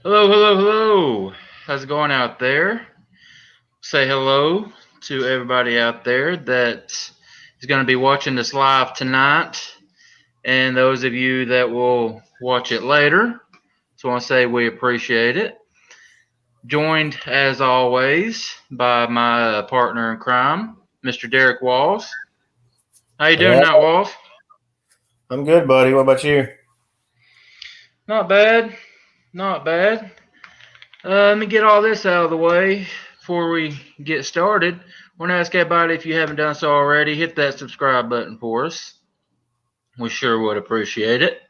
Hello, hello, hello. How's it going out there? Say hello to everybody out there that is going to be watching this live tonight, and those of you that will watch it later. Just want to say we appreciate it. Joined as always by my partner in crime, Mr. Derek Walls. How you doing, Yeah, Nat Walls? I'm good, buddy. What about you? Not bad, not bad. Let me get all this out of the way before we get started. I want to ask everybody, if you haven't done so already, hit that subscribe button for us. We sure would appreciate it.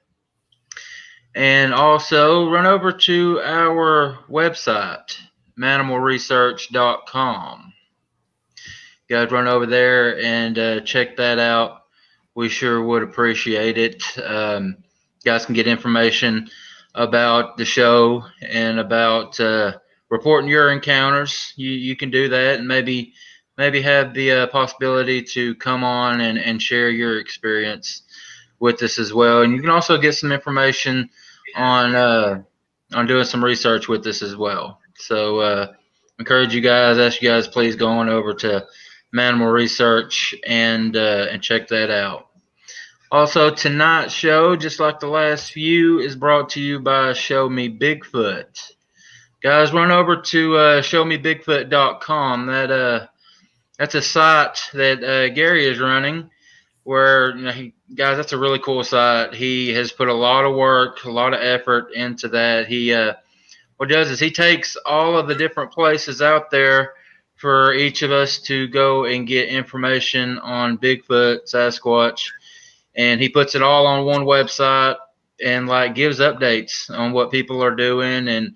And also run over to our website, mannimalresearch.com. You guys run over there and check that out. We sure would appreciate it. You guys can get information about the show and about reporting your encounters. You can do that, and maybe have the possibility to come on and share your experience with us as well. And you can also get some information on doing some research with us as well. So encourage you guys, ask you guys, please go on over to Mannimal Research and check that out. Also, tonight's show, just like the last few, is brought to you by Show Me Bigfoot. Guys, run over to showmebigfoot.com. That's a site that Gary is running. Where guys, that's a really cool site. He has put a lot of work, a lot of effort into that. He what he does is he takes all of the different places out there for each of us to go and get information on Bigfoot, Sasquatch, and he puts it all on one website and like gives updates on what people are doing and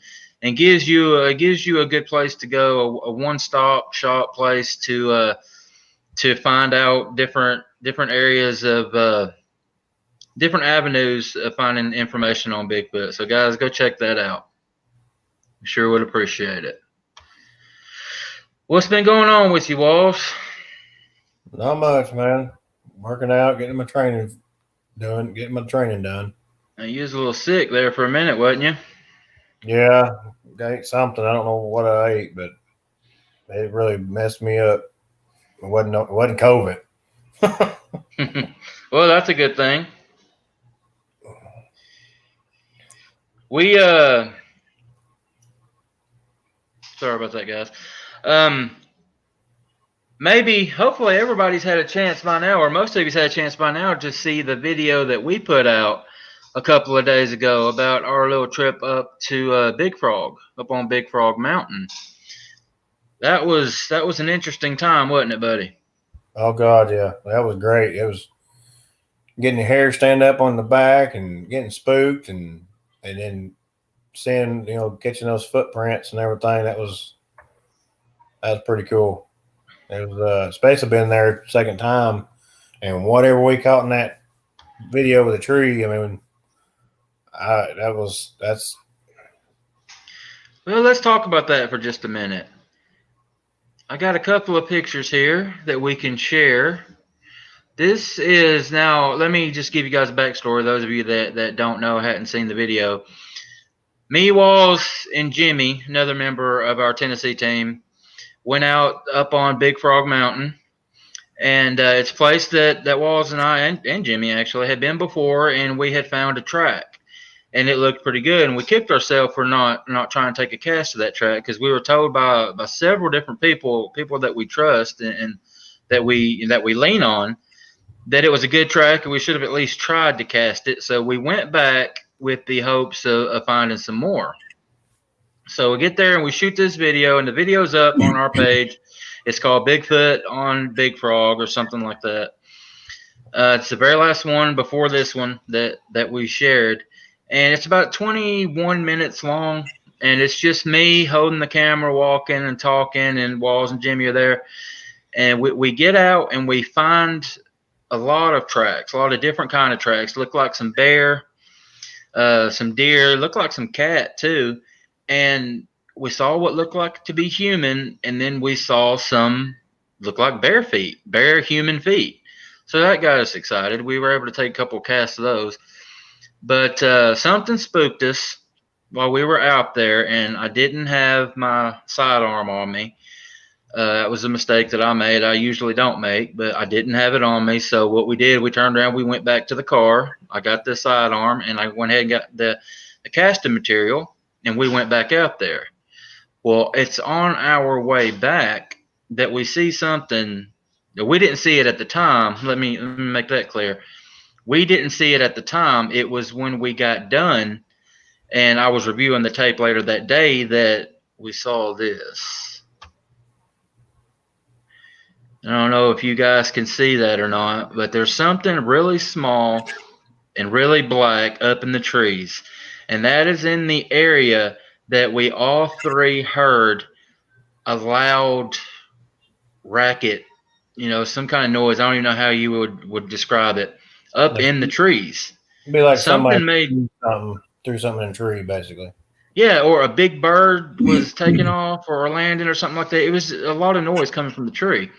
gives you a good place to go, a one stop shop place to find out different areas of different avenues of finding information on Bigfoot. So guys, go check that out. Sure would appreciate it. What's been going on with you, Walls? Not much, man. Working out, getting my training done. Now, you was a little sick there for a minute, wasn't you? Yeah, I ate something. I don't know what I ate, but it really messed me up. It wasn't COVID. Well, that's a good thing. We sorry about that, guys. Um, Maybe, hopefully, everybody's had a chance by now, or most of you's had a chance by now to see the video that we put out a couple of days ago about our little trip up to Big Frog, up on Big Frog Mountain. That was an interesting time, wasn't it, buddy? Oh God, yeah, that was great. It was getting your hair stand up on the back and getting spooked, and then seeing catching those footprints and everything. That was pretty cool. It was especially been there second time, and whatever we caught in that video with the tree. I mean, that's. Well, let's talk about that for just a minute. I got a couple of pictures here that we can share. This is now, let me just give you guys a backstory, those of you that don't know, hadn't seen the video. Me, Walls, and Jimmy, another member of our Tennessee team, went out up on Big Frog Mountain, and it's a place that Walls and I and Jimmy actually had been before, and we had found a track, and it looked pretty good, and we kicked ourselves for not trying to take a cast of that track because we were told by several different people that we trust and that we lean on, that it was a good track and we should have at least tried to cast it. So we went back with the hopes of finding some more. So we get there and we shoot this video, and the video's up on our page. It's called Bigfoot on Big Frog or something like that. It's the very last one before this one that we shared, and it's about 21 minutes long, and it's just me holding the camera, walking and talking, and Walls and Jimmy are there, and we get out and we find a lot of tracks, a lot of different kind of tracks. Look like some bear, some deer, look like some cat too. And we saw what looked like to be human, and then we saw some look like bare human feet. So that got us excited. We were able to take a couple casts of those. But something spooked us, while we were out there, and I didn't have my sidearm on me. That was a mistake that I made. I usually don't make, but I didn't have it on me. So what we did, we turned around, we went back to the car. I got the sidearm, and I went ahead and got the casting material, and we went back out there. Well, it's on our way back that we see something. We didn't see it at the time. Let me make that clear. We didn't see it at the time. It was when we got done, and I was reviewing the tape later that day that we saw this. I don't know if you guys can see that or not, but there's something really small and really black up in the trees. And that is in the area that we all three heard a loud racket, some kind of noise. I don't even know how you would describe it up in the trees. It'd be like somebody Something made, threw something in a tree, basically. yeah, or a big bird was taking off or landing or something like that. It was a lot of noise coming from the tree.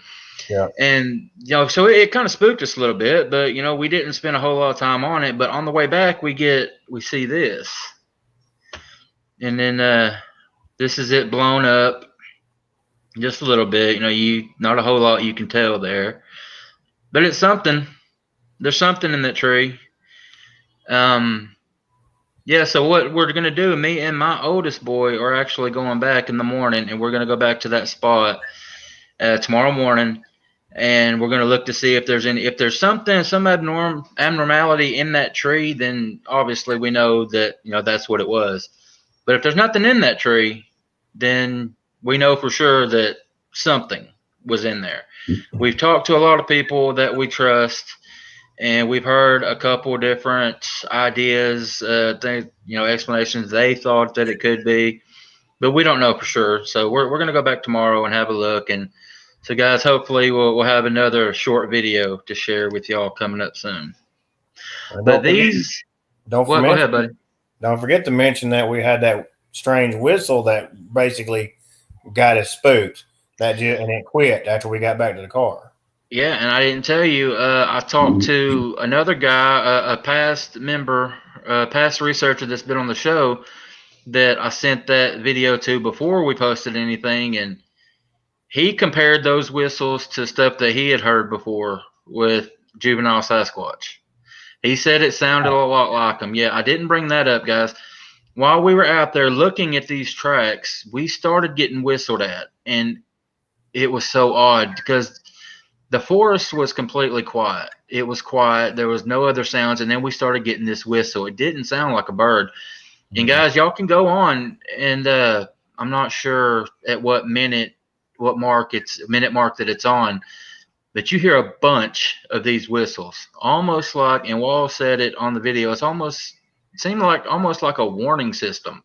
Yeah. And, so it kind of spooked us a little bit, but, we didn't spend a whole lot of time on it. But on the way back, we see this. And then this is it blown up just a little bit. Not a whole lot you can tell there. But it's something. There's something in that tree. Yeah, so what we're going to do, me and my oldest boy are actually going back in the morning, and we're going to go back to that spot tomorrow morning. And we're going to look to see if there's some abnormality in that tree, then obviously we know that, that's what it was. But if there's nothing in that tree, then we know for sure that something was in there. We've talked to a lot of people that we trust, and we've heard a couple different ideas, explanations they thought that it could be, but we don't know for sure. So we're going to go back tomorrow and have a look. And so, guys, hopefully we'll have another short video to share with y'all coming up soon. But these, go ahead, buddy. Don't forget to mention that we had that strange whistle that basically got us spooked. And it quit after we got back to the car. Yeah, and I didn't tell you. I talked to another guy, a past member, past researcher that's been on the show, that I sent that video to before we posted anything, and he compared those whistles to stuff that he had heard before with juvenile Sasquatch. He said it sounded a lot like them. Yeah, I didn't bring that up, guys. While we were out there looking at these tracks, we started getting whistled at, and it was so odd because the forest was completely quiet. It was quiet. There was no other sounds, and then we started getting this whistle. It didn't sound like a bird. And guys, y'all can go on, and I'm not sure at what minute mark that it's on, but you hear a bunch of these whistles, almost like, and Wall said it on the video, it seemed like almost like a warning system,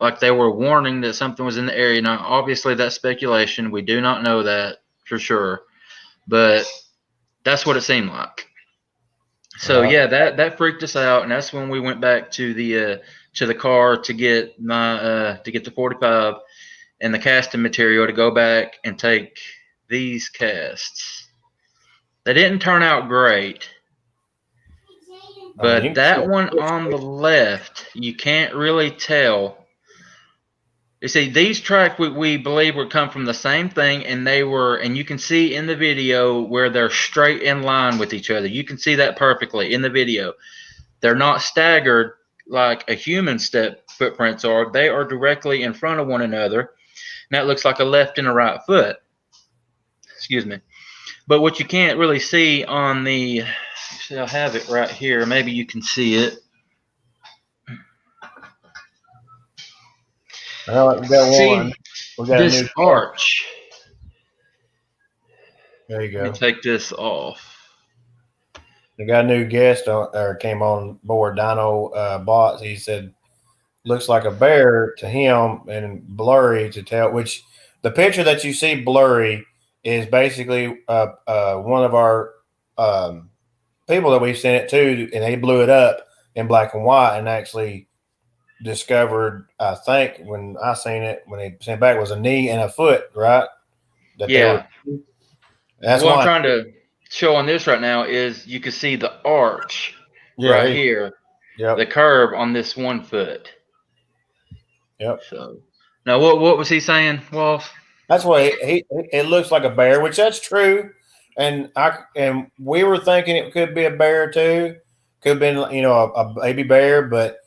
like they were warning that something was in the area. Now, obviously, that's speculation. We do not know that for sure, but that's what it seemed like. So yeah, that freaked us out, and that's when we went back to the car to get the 45 and the casting material to go back and take these casts. They didn't turn out great, but that one on the left, you can't really tell. You see, these tracks we believe would come from the same thing, and you can see in the video where they're straight in line with each other. You can see that perfectly in the video. They're not staggered like a human step footprints are. They are directly in front of one another. And that looks like a left and a right foot. Excuse me. But what you can't really see on the, I'll have it right here. Maybe you can see it. Well, we got one. We got this arch. There you go. Let me take this off. We got a new guest came on board, Dino Bots. He said, looks like a bear to him and blurry to tell, which the picture that you see blurry is basically one of our people that we sent it to, and they blew it up in black and white and actually discovered, I think when I seen it, when they sent back, was a knee and a foot, right? Yeah. That's what I'm trying to show on this right now is you can see the arch right here. Yep. The curve on this one foot. Yep. So now, what was he saying, Walls? That's what it looks like a bear, which that's true. And we were thinking it could be a bear too. Could have been, a baby bear, but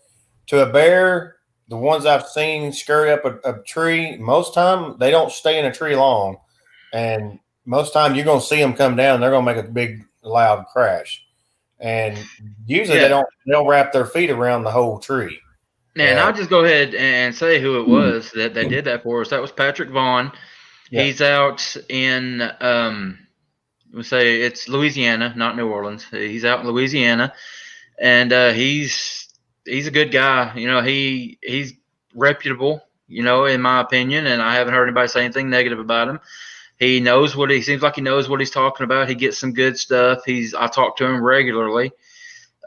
to a bear, the ones I've seen scurry up a tree, most time they don't stay in a tree long. And most time you're gonna see them come down, they're gonna make a big loud crash. And usually Yeah. they'll wrap their feet around the whole tree. And Uh, I'll just go ahead and say who it was that did that for us. That was Patrick Vaughn. yeah, He's out in we'll say it's Louisiana, not New Orleans. He's out in Louisiana, and he's a good guy. He's reputable. In my opinion, and I haven't heard anybody say anything negative about him. He seems like he knows what he's talking about. He gets some good stuff. I talk to him regularly.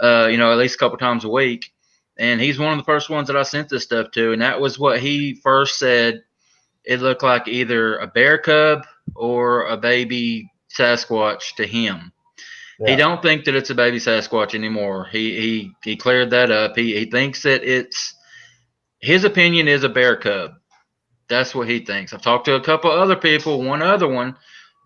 At least a couple times a week. And he's one of the first ones that I sent this stuff to. And that was what he first said. It looked like either a bear cub or a baby Sasquatch to him. yeah, He don't think that it's a baby Sasquatch anymore. He cleared that up. He thinks that his opinion is a bear cub. That's what he thinks. I've talked to a couple other people. One other one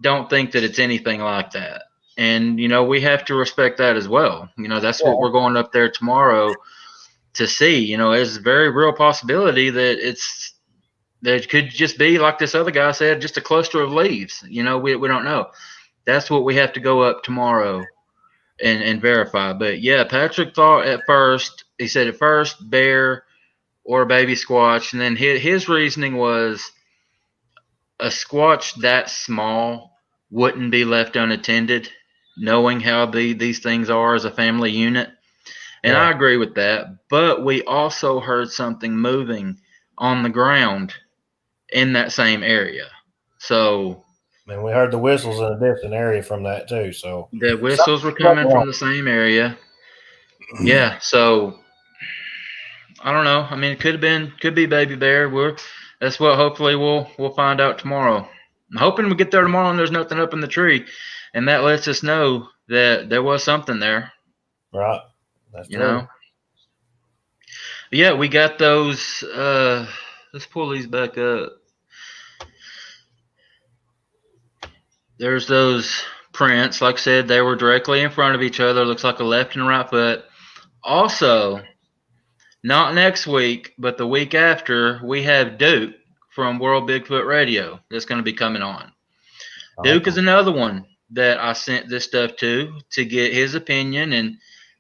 don't think that it's anything like that. And we have to respect that as well. That's what we're going up there tomorrow to see. There's a very real possibility that it could just be like this other guy said, just a cluster of leaves. We don't know. That's what we have to go up tomorrow and verify. But yeah, Patrick thought he said at first bear or a baby squatch, and then his reasoning was a squatch that small wouldn't be left unattended, knowing how these things are as a family unit. And yeah. I agree with that. But we also heard something moving on the ground in that same area. So And we heard the whistles in a different area from that too. So the whistles were something's coming going from the same area. Yeah. So I don't know. I mean, could be baby bear. That's what hopefully we'll find out tomorrow. I'm hoping we get there tomorrow and there's nothing up in the tree, and that lets us know that there was something there. right. That's You true. know. Yeah, we got those. Let's pull these back up. There's those prints. Like I said, they were directly in front of each other. Looks like a left and a right foot. Also, not next week, but the week after, we have Duke from World Bigfoot Radio that's going to be coming on. Duke is Awesome. another one that I sent this stuff to get his opinion, and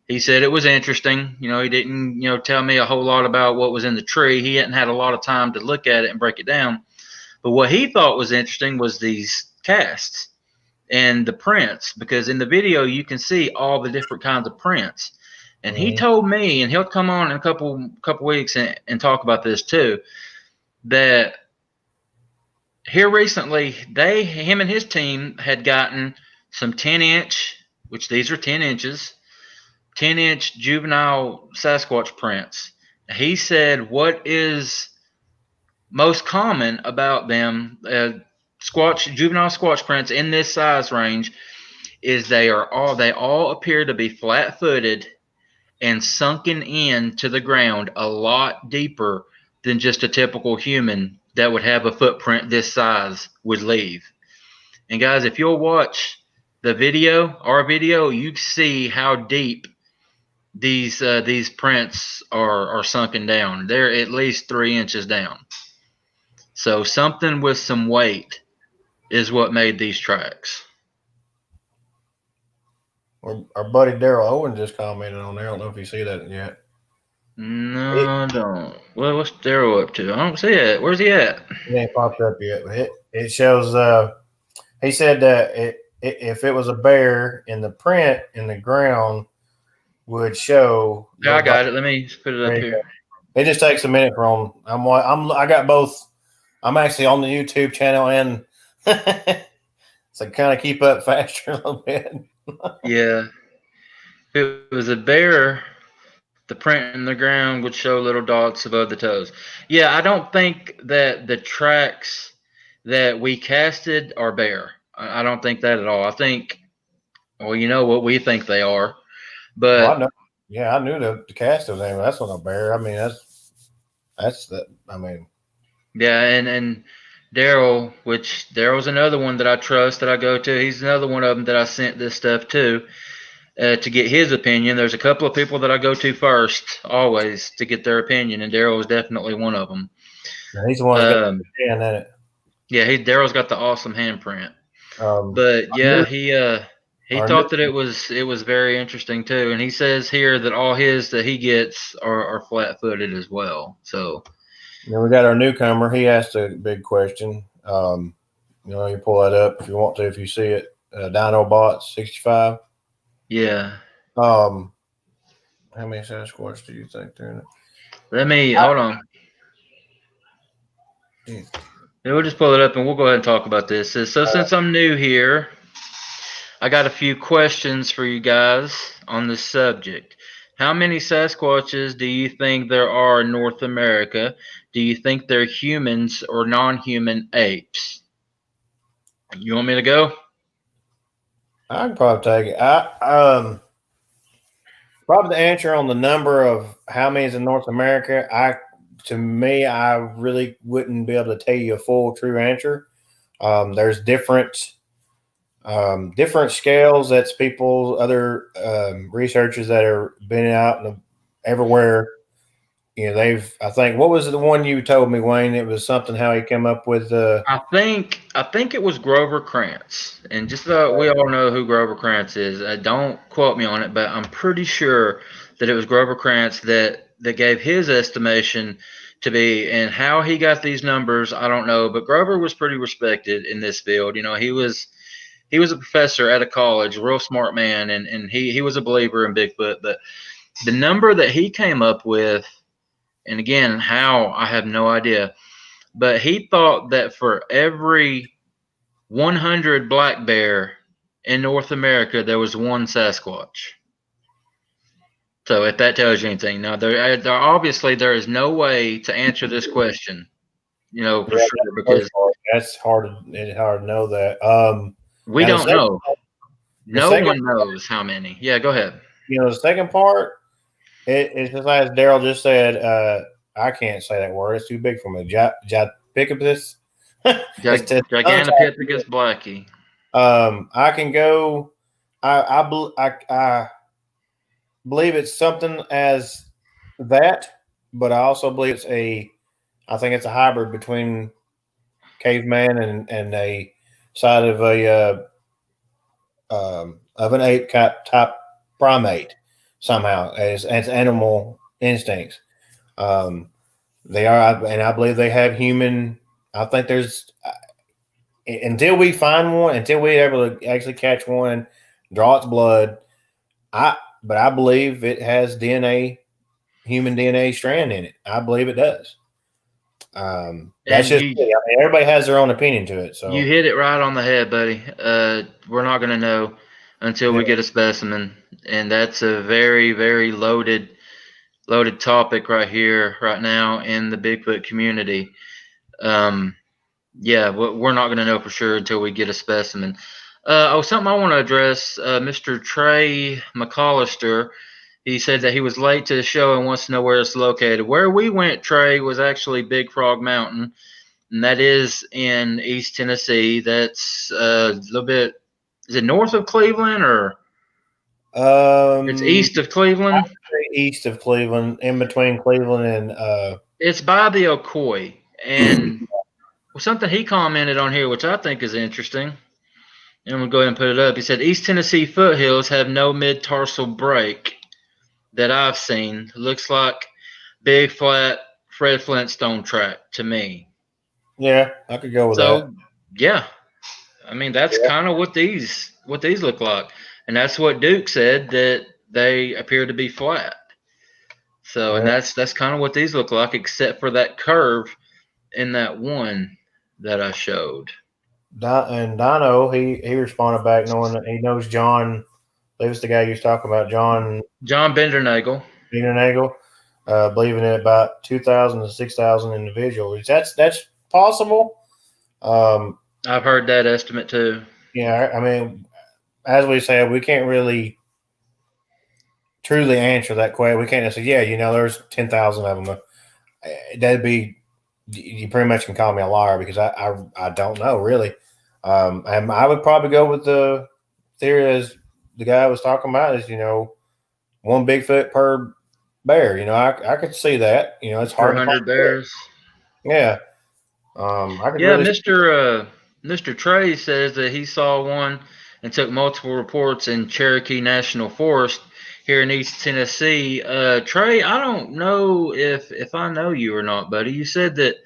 he said it was interesting. He didn't, tell me a whole lot about what was in the tree. He hadn't had a lot of time to look at it and break it down. But what he thought was interesting was these casts and the prints, because in the video you can see all the different kinds of prints. And he Mm-hmm. told me, and he'll come on in a couple weeks and talk about this too, that here recently, him and his team had gotten some 10-inch, which these are 10 inches, 10-inch juvenile Sasquatch prints. He said what is most common about them, juvenile Squatch prints in this size range, is they all appear to be flat-footed and sunken into the ground a lot deeper than just a typical human that would have a footprint this size would leave. And guys, if you'll watch our video, you see how deep these prints are sunken down. They're at least 3 inches down. So something with some weight is what made these tracks. Our buddy Daryl Owen just commented on there. I don't know if you see that yet. No, I don't. Well, what's Daryl up to? I don't see it. Where's he at? It ain't popped up yet, but it shows. He said that if it was a bear in the print in the ground would show. Yeah, I got it. Let me put it up here. It just takes a minute for him. I got both. I'm actually on the YouTube channel and so kind of keep up faster a little bit. Yeah. If it was a bear, the print in the ground would show little dots above the toes. Yeah, I don't think that the tracks that we casted are bear. I don't think that at all. I think, well, you know what we think they are, but I know. Yeah, I knew the cast of them. That's not a bear. I mean, That's the. I mean, Yeah, and Daryl, which Daryl's another one that I trust that I go to. He's another one of them that I sent this stuff to get his opinion. There's a couple of people that I go to first, always, to get their opinion, and Daryl is definitely one of them. he's the one who's got the hand in it. Yeah, Daryl's got the awesome handprint. Um, But yeah, he our thought that it was very interesting too, and he says here that all his that he gets are flat-footed as well. So then we got our newcomer. He asked a big question. You pull that up if you want to, if you see it. Dinobot 65. yeah, How many Sasquatch do you think they're in it? let me hold on. Yeah, we'll just pull it up and we'll go ahead and talk about this. So since I'm new here, I got a few questions for you guys on this subject. How many Sasquatches do you think there are in North America? Do you think they're humans or non-human apes? You want me to go? I can probably take it. Probably the answer on the number of how many is in North America. To me, I really wouldn't be able to tell you a full true answer. There's different scales. That's other researchers that are been out everywhere. I think, what was the one you told me, Wayne? It was something how he came up with. I think it was Grover Krantz, and just about we all know who Grover Krantz is. Don't quote me on it, but I'm pretty sure that it was Grover Krantz that gave his estimation to be, and how he got these numbers, I don't know. But Grover was pretty respected in this field. He was a professor at a college, a real smart man, and he was a believer in Bigfoot. But the number that he came up with, and again, how I have no idea, but he thought that for every 100 black bear in North America, there was one Sasquatch. So if that tells you anything, now there obviously there is no way to answer this question, for sure, because that's hard. It's hard to know that. we don't know. No second one knows how many. Yeah, go ahead. The second part, it's just as Daryl just said. I can't say that word. It's too big for me. Gigantopithecus. Gigantopithecus blackie. I can go. I believe it's something as that, but I also believe I think it's a hybrid between caveman and a side of an ape type primate somehow as animal instincts. They are, and I believe they have human. I think there's until we find one, until we're able to actually catch one, draw its blood. But I believe it has DNA, human DNA strand in it. I believe it does. That's just me. I mean, everybody has their own opinion to it. So you hit it right on the head, buddy. We're not going to know until we get a specimen, and that's a very, very loaded topic right here, right now in the Bigfoot community. We're not going to know for sure until we get a specimen. Something I want to address. Mr. Trey McCollister, he said that he was late to the show and wants to know where it's located. Where we went, Trey, was actually Big Frog Mountain, and that is in East Tennessee. That's a little bit. Is it north of Cleveland or? It's east of Cleveland. East of Cleveland, in between Cleveland and. It's by the Ocoee, and something he commented on here, which I think is interesting. And I'm going to go ahead and put it up. He said, East Tennessee foothills have no mid-tarsal break that I've seen. It looks like big, flat Fred Flintstone track to me. Yeah, I could go with that. Yeah. I mean, that's kind of what these look like. And that's what Duke said, that they appear to be flat. So, and that's kind of what these look like, except for that curve in that one that I showed. And Dino, he responded back knowing that he knows John. That was the guy you was talking about, John Bendernagel. Believing in about 2,000 to 6,000 individuals. That's possible. I've heard that estimate too. Yeah, I mean, as we said, we can't really truly answer that question. We can't just say, there's 10,000 of them. that'd be, you pretty much can call me a liar because I don't know really. And I would probably go with the theory as the guy was talking about is, one Bigfoot per bear. I could see that. It's Per hard to find. 100 bears. Yeah. I could Yeah, really. Mr. Trey says that he saw one and took multiple reports in Cherokee National Forest here in East Tennessee. Trey, I don't know if I know you or not, buddy. You said that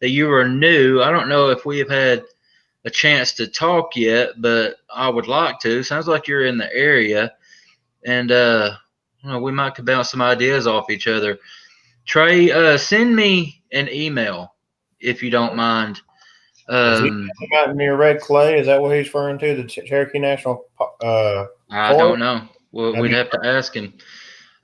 you were new. I don't know if we have had a chance to talk yet, but I would like to. Sounds like you're in the area, and we might could bounce some ideas off each other. Trey, send me an email if you don't mind. Is he about near Red Clay? Is that what he's referring to? The Cherokee National I Forest? don't know. Well, we'd have to ask him.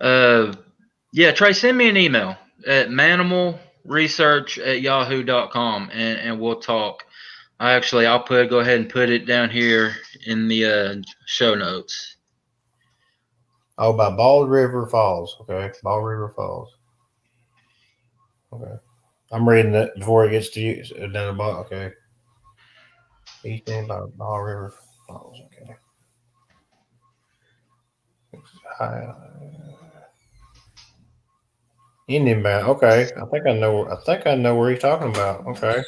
Yeah, Trey, send me an email at manimalresearch@yahoo.com and we'll talk. I'll go ahead and put it down here in the show notes. Oh, by Bald River Falls. Okay, Bald River Falls. Okay, I'm reading it before it gets to you down the bottom. Okay, East End by Bald River Falls. Okay. Indian Bound. Okay, I think I know. I think I know where he's talking about. Okay.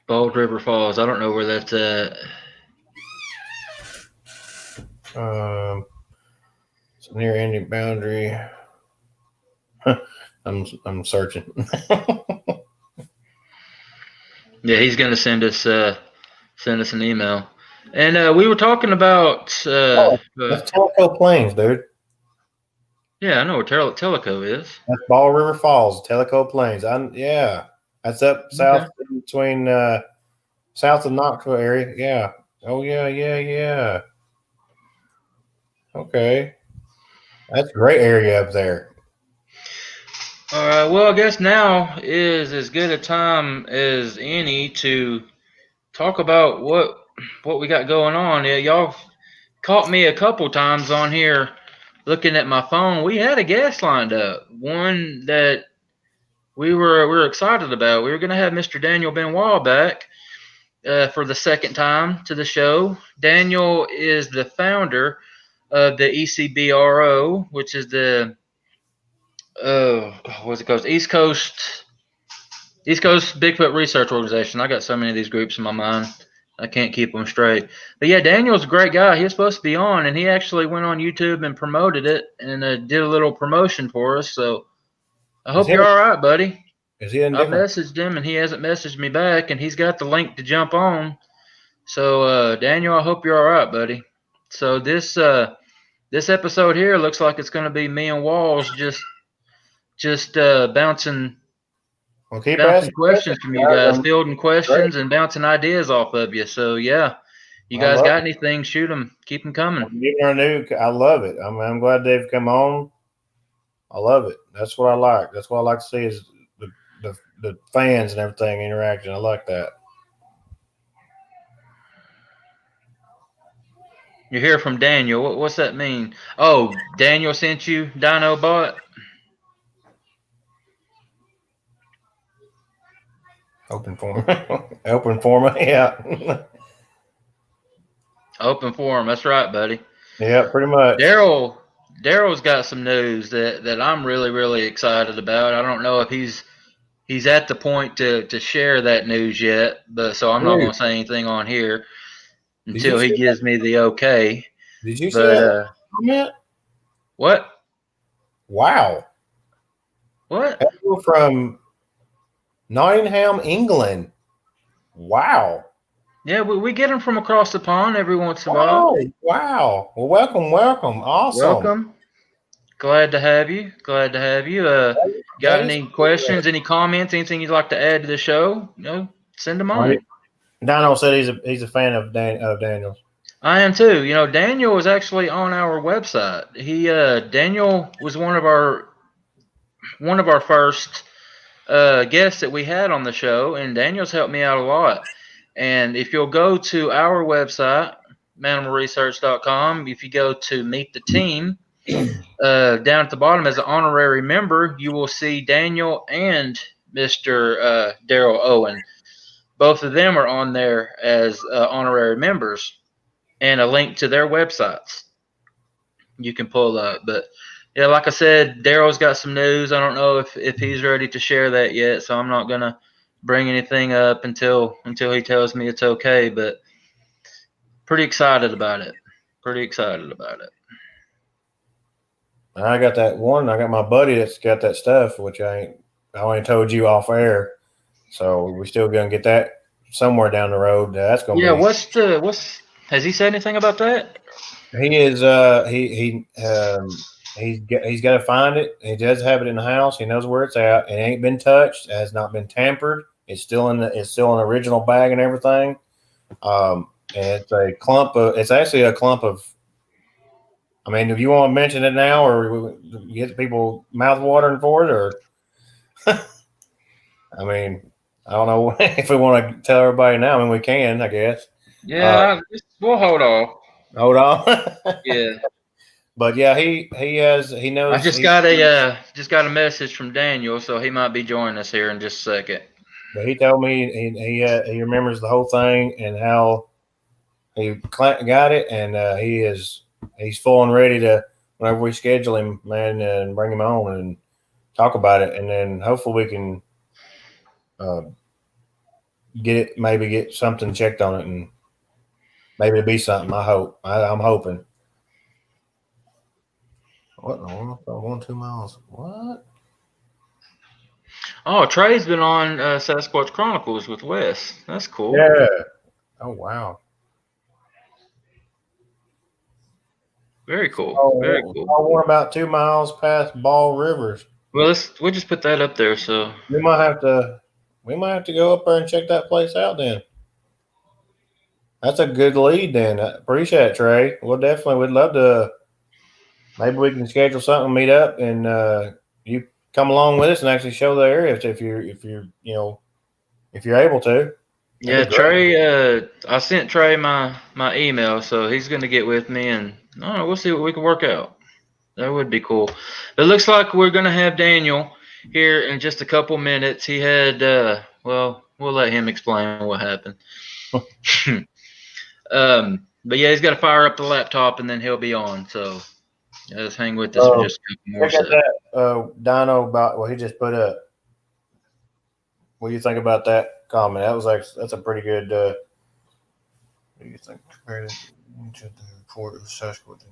Bald River Falls. I don't know where that's at. It's near Indian boundary. I'm searching. Yeah, he's gonna send us an email. And we were talking about That's Tellico Plains, dude. yeah, I know where Tellico is. That's Ball River Falls, Tellico Plains. Yeah, that's up south between south of Knoxville area. Yeah. Oh yeah. Okay, that's a great area up there. All right. Well, I guess now is as good a time as any to talk about what we got going on. Yeah, y'all caught me a couple times on here looking at my phone. We had a guest lined up, one that we were excited about. We were going to have Mr. Daniel Benoit back for the second time to the show. Daniel is the founder of the ECBRO, which is the what's it called? East Coast Bigfoot Research Organization. I got so many of these groups in my mind, I can't keep them straight. But yeah, Daniel's a great guy. He was supposed to be on, and he actually went on YouTube and promoted it and did a little promotion for us. So I hope you're all right, buddy. Is he in I messaged him, and he hasn't messaged me back, and he's got the link to jump on. So Daniel, I hope you're all right, buddy. So this episode here looks like it's going to be me and Walls just bouncing questions from you guys, fielding questions and bouncing ideas off of you. So yeah, you guys got anything? Shoot them. Keep them coming. I love it. I'm glad they've come on. I love it. That's what I like. That's what I like to see is the fans and everything interaction. I like that. You hear from Daniel. What's that mean? Oh, Daniel sent you Dino Bot? Open forum. Open forum. Yeah. Open forum. That's right, buddy. Yeah, pretty much. Daryl's got some news that I'm really, really excited about. I don't know if he's at the point to share that news yet, but so I'm not going to say anything on here until he gives me the okay. Did you see that comment? What? Wow. What? From Nottingham, England. Wow. Yeah, we get them from across the pond every once in a while. Wow. Well, welcome. Awesome. Welcome. Glad to have you. Got any questions, any comments, anything you'd like to add to the show? Send them on. Dino said he's a fan of Daniel's. I am too. Daniel was actually on our website. Daniel was one of our first guests that we had on the show, and Daniel's helped me out a lot. And if you'll go to our website, manimalresearch.com, if you go to Meet the Team, down at the bottom as an honorary member, you will see Daniel and Mr. Daryl Owen. Both of them are on there as honorary members, and a link to their websites you can pull up. But yeah, like I said, Daryl's got some news. I don't know if he's ready to share that yet, so I'm not gonna bring anything up until he tells me it's okay. But pretty excited about it. Pretty excited about it. I got that one. I got my buddy that's got that stuff, which I only told you off air. So we're still gonna get that somewhere down the road. That's gonna Yeah, be. what's has he said anything about that? He is. He's got to find it. He does have it in the house. He knows where it's at. It ain't been touched. It has not been tampered. It's still in the. It's still in the original bag and everything. And it's a clump of. It's actually a clump of. I mean, if you want to mention it now, or get people mouth watering for it, or I mean, I don't know if we want to tell everybody now. I mean, we can, I guess. Yeah, we'll hold off. Hold on. Yeah, But yeah, he knows. I just got a message from Daniel, so he might be joining us here in just a second. But he told me he remembers the whole thing and how he got it, and he's full and ready to whenever we schedule him, man, and bring him on and talk about it, and then hopefully we can get something checked on it, and maybe it'll be something. I hope. I'm hoping. What? 1-2 miles? What? Oh, Trey's been on Sasquatch Chronicles with Wes. That's cool. Yeah. Oh wow. Very cool. Oh, Very cool. we're about 2 miles past Ball Rivers. Well, we'll just put that up there. So We might have to go up there and check that place out then. That's a good lead then. I appreciate it, Trey. We'd love to. Maybe we can schedule something, meet up, and you come along with us and actually show the area if you're able to. yeah, Trey. I sent Trey my email, so he's going to get with me, and I don't know. We'll see what we can work out. That would be cool. It looks like we're going to have Daniel here in just a couple minutes. He had well, we'll let him explain what happened. But yeah, he's got to fire up the laptop, and then he'll be on. So just hang with us for just a couple more seconds. That Dino about what he just put up. What do you think about that comment? That's a pretty good. What do you think? Compared to the report of Sasquatch.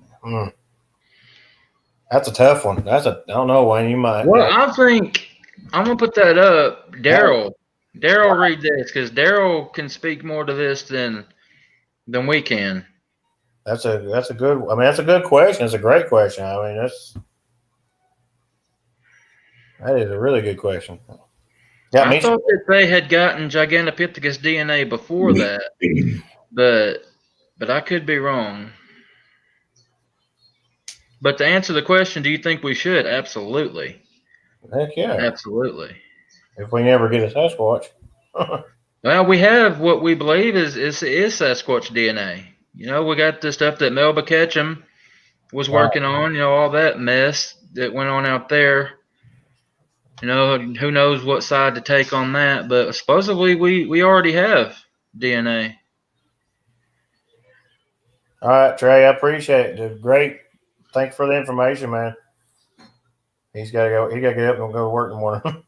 That's a tough one. I don't know, Wayne. You might. Well, I think I'm gonna put that up. Daryl, read this because Daryl can speak more to this than we can. That's a good. I mean, that's a good question. It's a great question. I mean, that is a really good question. Yeah, I thought that they had gotten Gigantopithecus DNA before that, but I could be wrong. But to answer the question, do you think we should? Absolutely. Heck yeah. Absolutely. If we never get a Sasquatch. Well, we have what we believe is Sasquatch DNA. We got the stuff that Melba Ketchum was working on, all that mess that went on out there. Who knows what side to take on that, but supposedly we already have DNA. All right, Trey, I appreciate it. Great. Thanks for the information, man. He's got to go. He got to get up and go to work in the morning.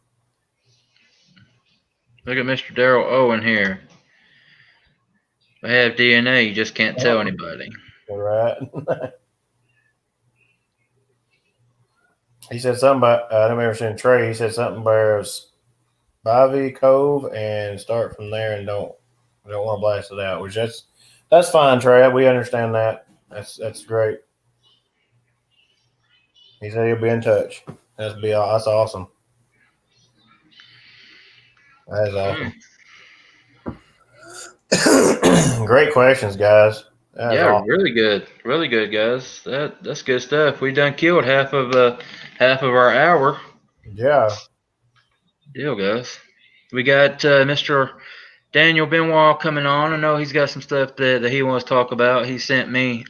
Look at Mr. Daryl Owen here. I have DNA. You just can't tell anybody. Right. He said something about, I never seen Trey. He said something about Spivey Cove and start from there and don't want to blast it out, which that's fine, Trey. We understand that. That's great. He said he'll be in touch. That's awesome. That is awesome. Great questions, guys. Awesome. Really good, guys. That's good stuff. We done killed half of our hour. Yeah. Deal, guys. We got Mr. Daniel Benoit coming on. I know he's got some stuff that he wants to talk about. He sent me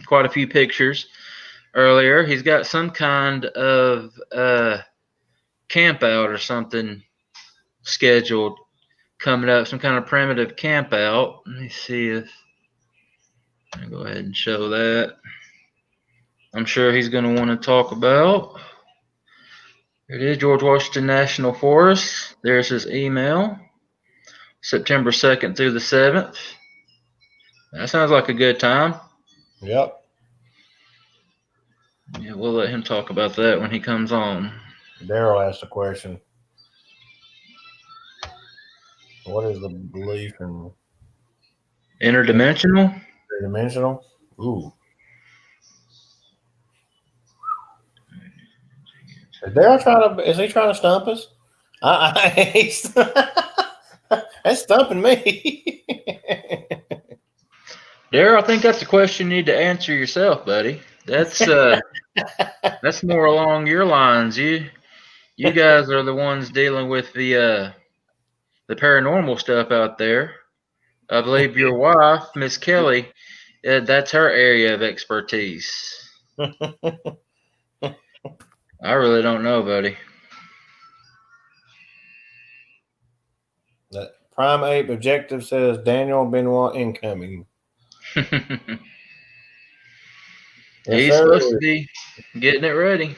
quite a few pictures earlier. He's got some kind of camp out or something scheduled coming up, some kind of primitive camp out. Let me see if I'll go ahead and show that. I'm sure he's going to want to talk about. Here it is, George Washington National Forest. There's his email, September 2nd through the 7th. That sounds like a good time. Yep. Yeah, we'll let him talk about that when he comes on. Daryl asked a question. What is the belief in Interdimensional? interdimensional? Ooh. Is he trying to stump us? That's stumping me. Daryl, I think that's a question you need to answer yourself, buddy. That's more along your lines. You guys are the ones dealing with the paranormal stuff out there. I believe your wife, Miss Kelly, that's her area of expertise. I really don't know, buddy. The Prime Ape objective says Daniel Benoit incoming. Yes, He's sir. supposed to be getting it ready.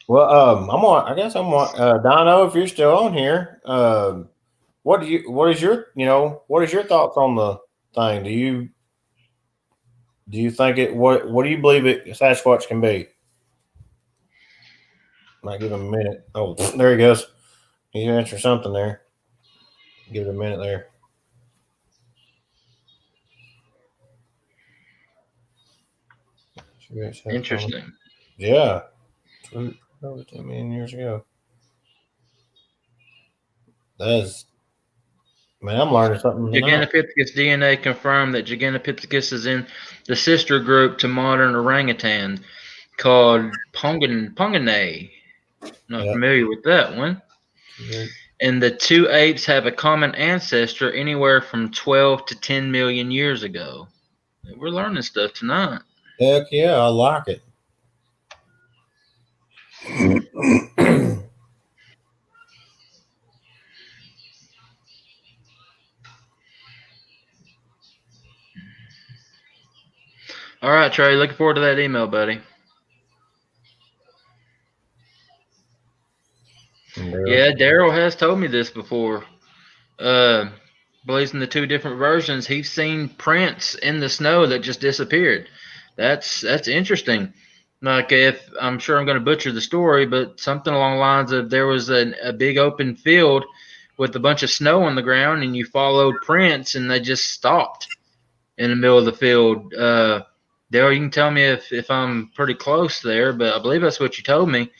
Well, I guess I'm on. Dino, if you're still on here, what is your thoughts on the thing? Do you think what do you believe Sasquatch can be? Might give him a minute. Oh, there he goes. He answered something there. Give it a minute there. Interesting. Yeah. 10 million years ago. Man, I'm learning something tonight. Gigantopithecus DNA confirmed that Gigantopithecus is in the sister group to modern orangutan called Ponganae. Not familiar with that one. Yeah. And the two apes have a common ancestor anywhere from 12 to 10 million years ago. We're learning stuff tonight. Heck yeah, I like it. All right, Trey, looking forward to that email, buddy. Yeah, Daryl has told me this before. Believes in the two different versions. He's seen prints in the snow that just disappeared. That's interesting. Like, if I'm sure I'm going to butcher the story, but something along the lines of there was a big open field with a bunch of snow on the ground, and you followed prints, and they just stopped in the middle of the field. Daryl, you can tell me if I'm pretty close there, but I believe that's what you told me.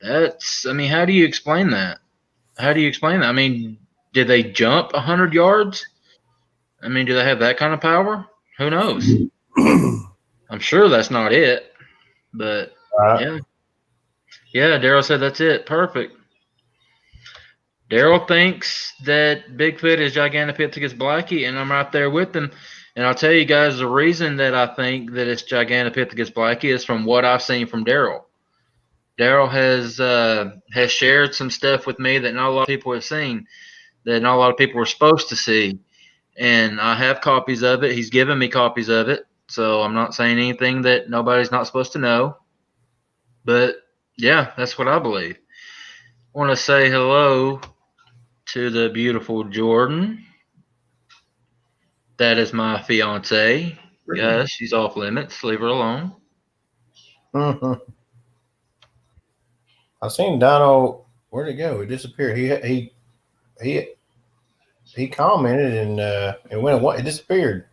How do you explain that? I mean, did they jump 100 yards? I mean, do they have that kind of power? Who knows? I'm sure that's not it, but yeah. Yeah, Daryl said that's it. Perfect. Daryl thinks that Bigfoot is Gigantopithecus blackie, and I'm right there with him. And I'll tell you guys the reason that I think that it's Gigantopithecus blackie is from what I've seen from Daryl. Daryl has shared some stuff with me that not a lot of people have seen, that not a lot of people were supposed to see. And I have copies of it. He's given me copies of it. So I'm not saying anything that nobody's not supposed to know. But yeah, that's what I believe. I want to say hello to the beautiful Jordan. That is my fiance. Yes, she's off limits. Leave her alone. I seen Dino. Where'd he go? He disappeared. He commented and it went away. It disappeared.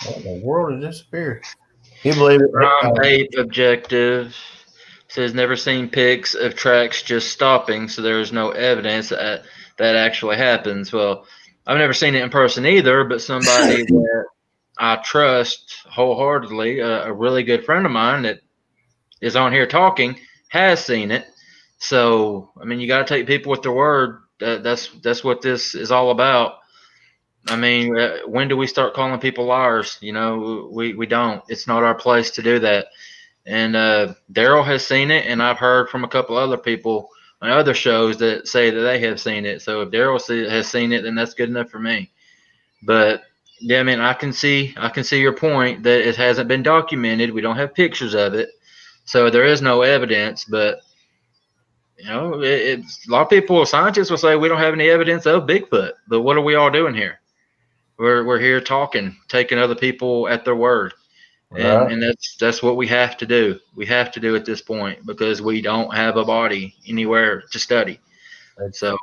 What in the world? It disappeared. He believed it. Ape objective says never seen pics of tracks just stopping, so there is no evidence that actually happens. Well, I've never seen it in person either, but somebody that I trust wholeheartedly, a really good friend of mine that is on here talking, has seen it. So, I mean, you got to take people with their word. That's what this is all about. I mean, when do we start calling people liars? We don't. It's not our place to do that. And Daryl has seen it, and I've heard from a couple other people on other shows that say that they have seen it. So if Daryl has seen it, then that's good enough for me. But yeah, I mean, I can see your point that it hasn't been documented. We don't have pictures of it, so there is no evidence. But it's a lot of people, scientists will say we don't have any evidence of Bigfoot. But what are we all doing here? We're here talking, taking other people at their word, and Right. and that's what we have to do. We have to do at this point because we don't have a body anywhere to study. It's, So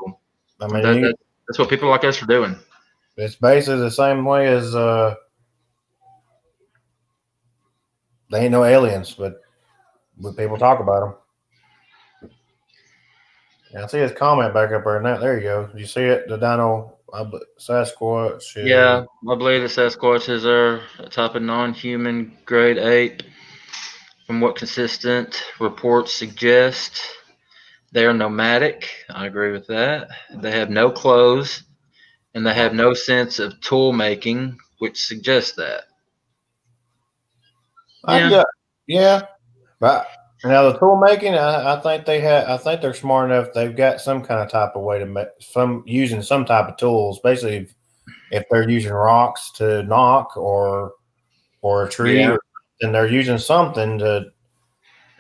I that, mean, that that's what people like us are doing. it's basically the same way as they ain't no aliens, but when people talk about them. Yeah, I see his comment back up there now. There you go. You see it? The dino Sasquatch is. Yeah, I believe the Sasquatches are a type of non-human grade ape. From what consistent reports suggest, they are nomadic. I agree with that. They have no clothes and they have no sense of tool making, which suggests that. I Yeah. got, yeah, but now the tool making, I think they have. I think they're smart enough. They've got some kind of type of way to make some using some type of tools. Basically, if they're using rocks to knock or a tree, Yeah. or then they're using something to,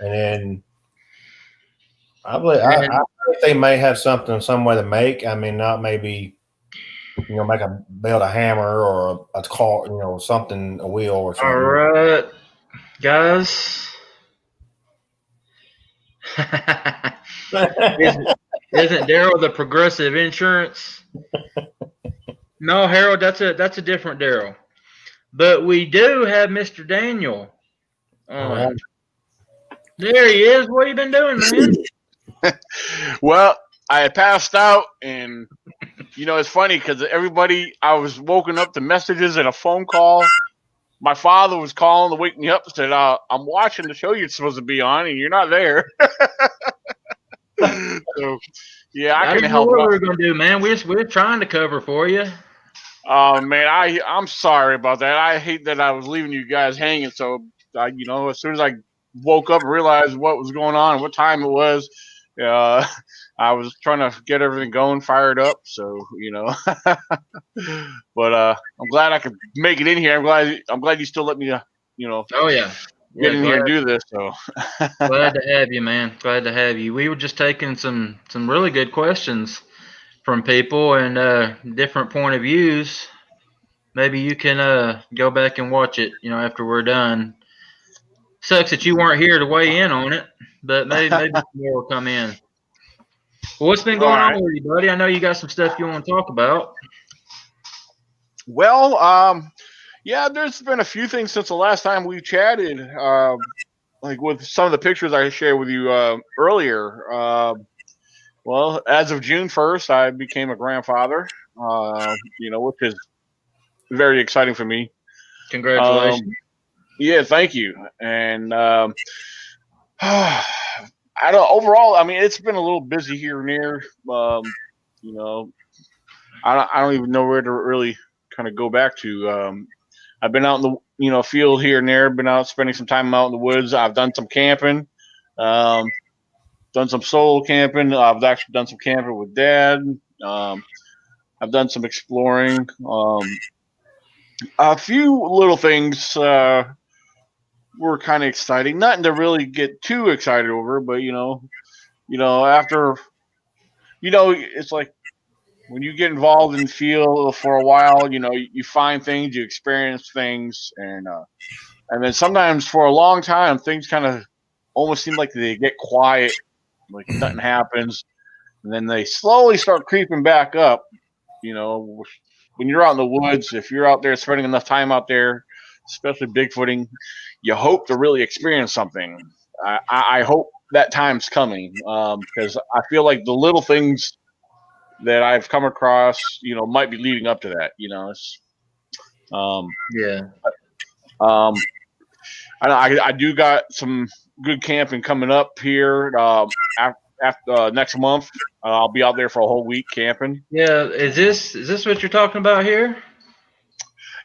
and then I And think they may have something, some way to make. I mean, not maybe make a build a hammer or a car, something, a wheel or all something. right, guys. isn't isn't Daryl the Progressive Insurance? No, Harold, that's a different Daryl. But we do have Mr. Daniel All right. on. There he is. What you been doing, man? Well, I had passed out, and it's funny because everybody, I was woken up to messages and a phone call. My father was calling to wake me up and said, "I'm watching the show you're supposed to be on, and you're not there." So, yeah, I I couldn't didn't know help what we it. were gonna do, man. We're trying to cover for you. Oh man, I'm sorry about that. I hate that I was leaving you guys hanging. So, as soon as I woke up and realized what was going on, what time it was, uh, I was trying to get everything going, fired up. So, but I'm glad I could make it in here. I'm glad you still let me, Oh yeah, get yeah. in here and do this. So, Glad to have you, man. Glad to have you. We were just taking some really good questions from people and different point of views. Maybe you can go back and watch it. After we're done. Sucks that you weren't here to weigh in on it, but maybe some more will come in. Well, what's been all going on right. with you, buddy? I know you got some stuff you want to talk about. Well, yeah, there's been a few things since the last time we chatted. Like with some of the pictures I shared with you earlier. Well, as of June 1st, I became a grandfather. Which is very exciting for me. Um, Congratulations. yeah, thank you. And I don't. Overall, I mean, it's been a little busy here and there. You know, I don't even know where to really kind of go back to. I've been out in the field here and there. Been out spending some time out in the woods. I've done some camping. Um, Done some solo camping. I've actually done some camping with Dad. Um, I've done some exploring. A few little things were kind of exciting. Nothing to really get too excited over, but after it's like when you get involved in the field for a while, you find things, you experience things, and then sometimes for a long time, things kind of almost seem like they get quiet, like nothing happens, and then they slowly start creeping back up. You know, when you're out in the woods, if you're out there spending enough time out there, especially bigfooting, you hope to really experience something. I hope that time's coming because I feel like the little things that I've come across, might be leading up to that. Um, Yeah. um, I do got some good camping coming up here after next month. I'll be out there for a whole week camping. Yeah, is this what you're talking about here?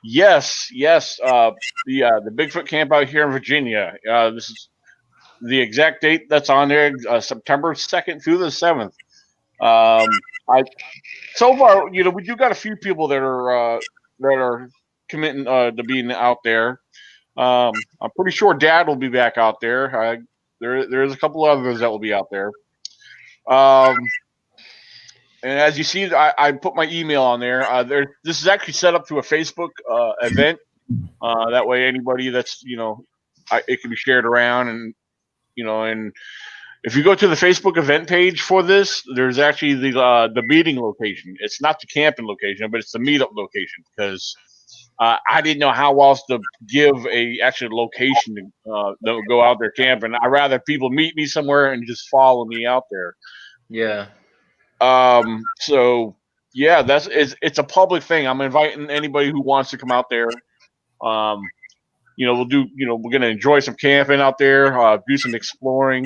Yes. The Bigfoot camp out here in Virginia. This is the exact date that's on there, September 2nd through the 7th. I so far, we do got a few people that are committing to being out there. I'm pretty sure Dad will be back out there. There's a couple others that will be out there. And as you see, I put my email on there. This is actually set up through a Facebook event. That way, anybody that's it can be shared around, and and if you go to the Facebook event page for this, there's actually the meeting location. It's not the camping location, but it's the meetup location, because I didn't know how else to give a actual location to go out there camping. I'd rather people meet me somewhere and just follow me out there. Yeah. So yeah, it's a public thing. I'm inviting anybody who wants to come out there. We're going to enjoy some camping out there, do some exploring.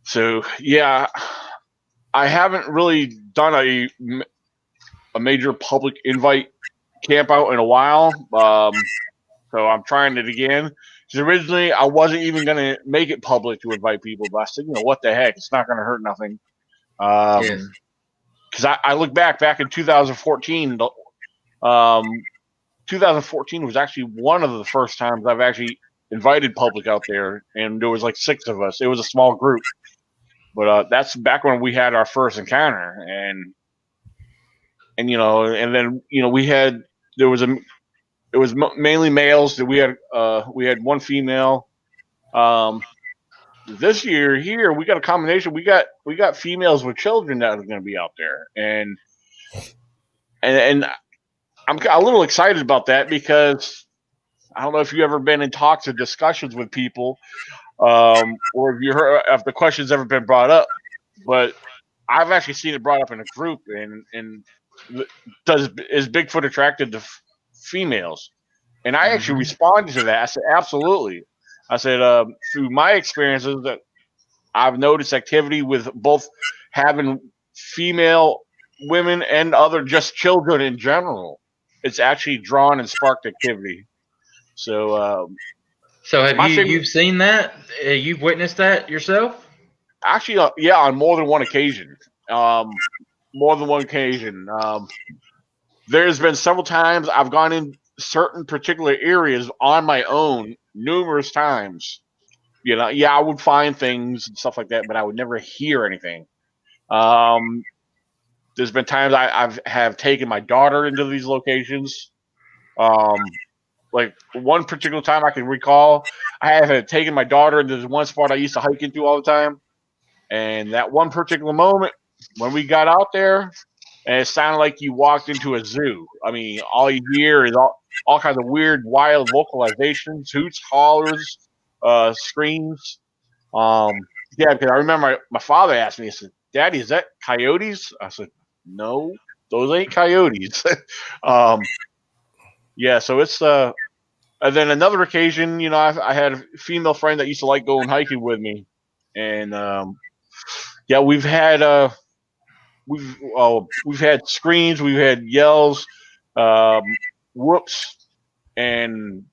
So yeah, I haven't really done a major public invite camp out in a while. So I'm trying it again. Because originally I wasn't even going to make it public to invite people, but I said, what the heck? It's not going to hurt nothing. Because I look back in 2014. 2014 was actually one of the first times I've actually invited public out there, and there was like 6 of us. It was a small group, but that's back when we had our first encounter, and then we had it was mainly males. That we had one female. This year here we got a combination. We got females with children that are going to be out there, and I'm a little excited about that, because I don't know if you've ever been in talks or discussions with people, or if you heard if the question's ever been brought up, but I've actually seen it brought up in a group, and is Bigfoot attracted to females? And I actually responded to that. I said, absolutely. I said, through my experiences, that I've noticed activity with both having female women and other just children in general. It's actually drawn and sparked activity. So, so have you've seen that? You've witnessed that yourself? Actually, yeah, on more than one occasion. There's been several times I've gone in certain particular areas on my own numerous times. I would find things and stuff like that, but I would never hear anything. There's been times I have taken my daughter into these locations. Like one particular time I can recall, I have taken my daughter into this one spot I used to hike into all the time. And that one particular moment when we got out there, and it sounded like you walked into a zoo. I mean, all you hear is all kinds of weird, wild vocalizations, hoots, hollers, screams. Because I remember my father asked me, he said, "Daddy, is that coyotes?" I said, "No, those ain't coyotes." So it's and then another occasion, I had a female friend that used to like going hiking with me, and we've had we've had screams, we've had yells, whoops, and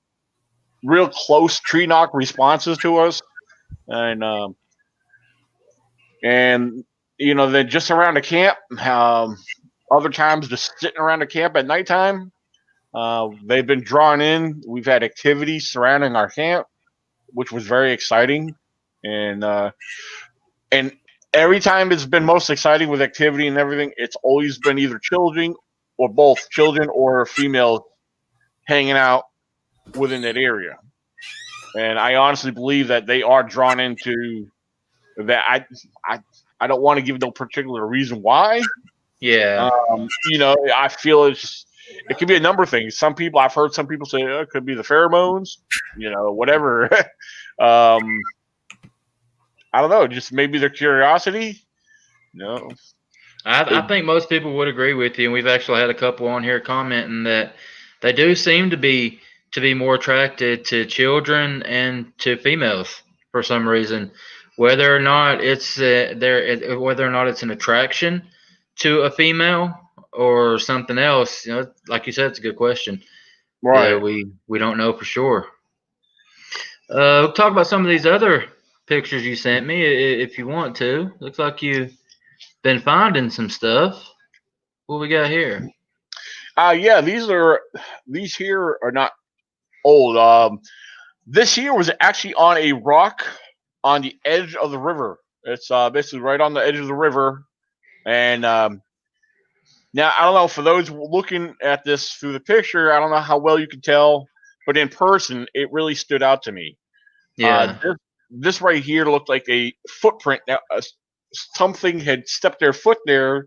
real close tree knock responses to us, and then just around the camp, other times just sitting around the camp at nighttime. They've been drawn in. We've had activities surrounding our camp, which was very exciting, and every time it's been most exciting with activity and everything, it's always been either children or both children or females hanging out within that area. And I honestly believe that they are drawn into that. I don't want to give no particular reason why. Yeah. I feel it could be a number of things. I've heard some people say it could be the pheromones, whatever. I don't know, just maybe their curiosity. No. I think most people would agree with you, and we've actually had a couple on here commenting that they do seem to be more attracted to children and to females for some reason. whether or not it's whether or not it's an attraction to a female or something else. Like you said, it's a good question. Right. We don't know for sure. We'll talk about some of these other pictures you sent me if you want to. Looks like you've been finding some stuff. What we got here? Yeah, these here are not old. This here was actually on a rock on the edge of the river. It's basically right on the edge of the river. And now I don't know, for those looking at this through the picture, I don't know how well you can tell, but in person, it really stood out to me. Yeah. This right here looked like a footprint. Now, something had stepped their foot there,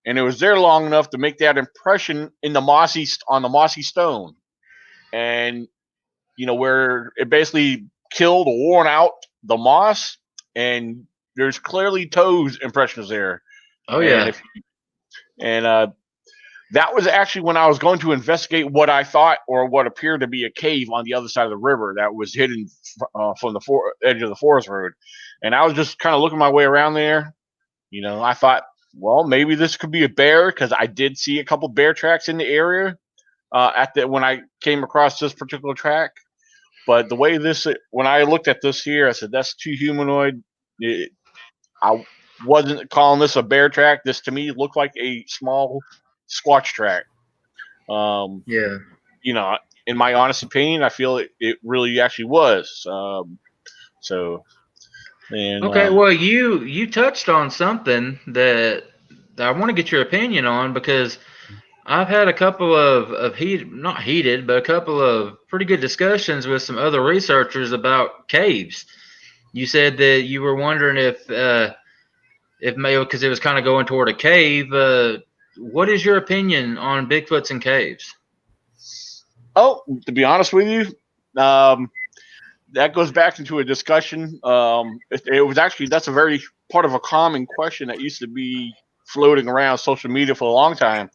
and it was there long enough to make that impression in the mossy stone, and where it basically killed or worn out the moss, and there's clearly toes impressions there. Oh And yeah. that was actually when I was going to investigate what I thought or what appeared to be a cave on the other side of the river that was hidden from the edge of the forest road. And I was just kind of looking my way around there. I thought, well, maybe this could be a bear, because I did see a couple bear tracks in the area when I came across this particular track. But the way when I looked at this here, I said, that's too humanoid. I wasn't calling this a bear track. This to me looked like a small Squatch track. Yeah. In my honest opinion, I feel it really actually was. Okay, well, you touched on something that I want to get your opinion on, because I've had a couple of not heated, but a couple of pretty good discussions with some other researchers about caves. You said that you were wondering if maybe because it was kind of going toward a cave. What is your opinion on Bigfoots and caves? Oh, to be honest with you, that goes back into a discussion. It was actually, that's a very part of a common question that used to be floating around social media for a long time.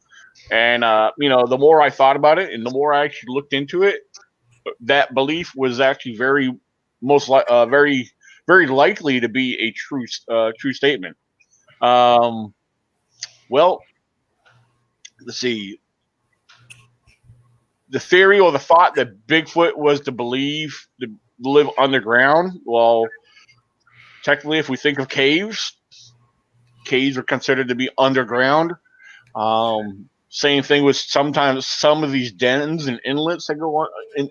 And the more I thought about it and the more I actually looked into it, that belief was actually very very likely to be a true statement. Well, let's see. The theory or the thought that Bigfoot was to live underground. Well, technically, if we think of caves are considered to be underground. Same thing with sometimes some of these dens and inlets that go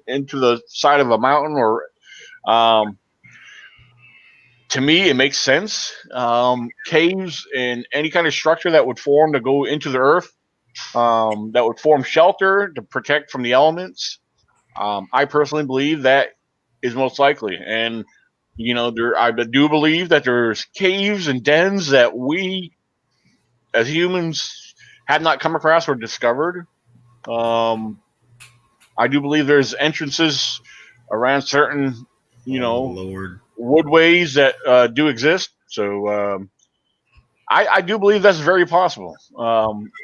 into the side of a mountain, or to me, it makes sense. Caves and any kind of structure that would form to go into the earth, that would form shelter to protect from the elements. I personally believe that is most likely. And, I do believe that there's caves and dens that we as humans had not come across or discovered. I do believe there's entrances around certain, woodways that do exist. So I do believe that's very possible.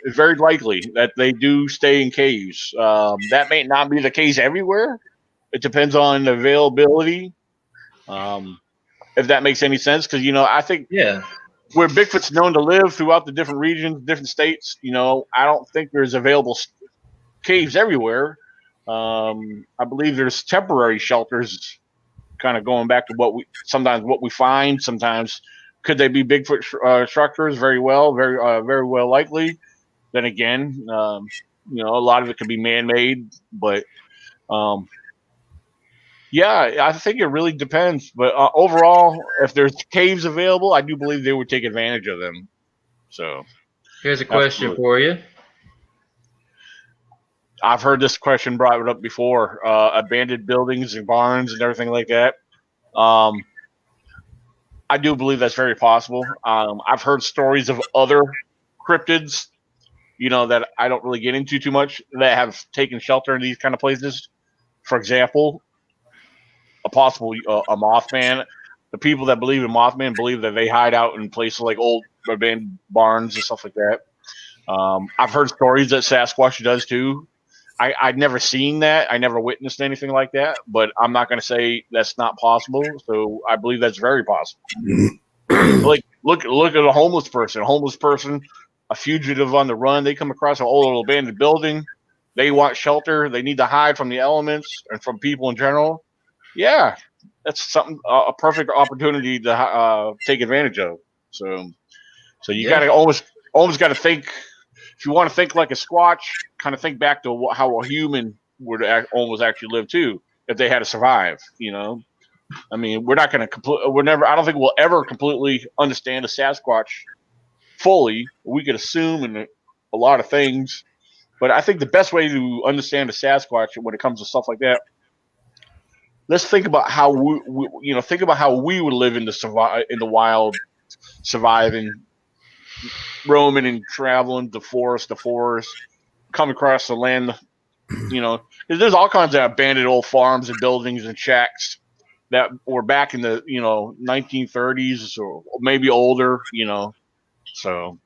It's very likely that they do stay in caves. That may not be the case everywhere. It depends on the availability. If that makes any sense, because I think where Bigfoot's known to live throughout the different regions, different states, I don't think there's available caves everywhere. I believe there's temporary shelters, kind of going back to what we find. Sometimes could they be Bigfoot structures? Very well, very well likely. Then again, a lot of it could be man-made, but yeah, I think it really depends. But overall, if there's caves available, I do believe they would take advantage of them. So here's a question for you. I've heard this question brought up before: abandoned buildings and barns and everything like that. I do believe that's very possible. I've heard stories of other cryptids, that I don't really get into too much, that have taken shelter in these kind of places. For example, a Mothman. The people that believe in Mothman believe that they hide out in places like old abandoned barns and stuff like that. I've heard stories that Sasquatch does too. I'd never seen that. I never witnessed anything like that, but I'm not going to say that's not possible. So I believe that's very possible. Like look at a homeless person. A homeless person, a fugitive on the run. They come across an old little abandoned building. They want shelter. They need to hide from the elements and from people in general. Yeah, that's something a perfect opportunity to take advantage of. So you got to almost got to think. If you want to think like a Squatch, kind of think back to how a human would almost actually live too if they had to survive. I mean, we're not going to we're never. I don't think we'll ever completely understand a Sasquatch fully. We could assume in a lot of things, but I think the best way to understand a Sasquatch when it comes to stuff like that, let's think about how think about how we would live in the wild, surviving, roaming and traveling the forest, come across the land. There's all kinds of abandoned old farms and buildings and shacks that were back in the 1930s or maybe older. So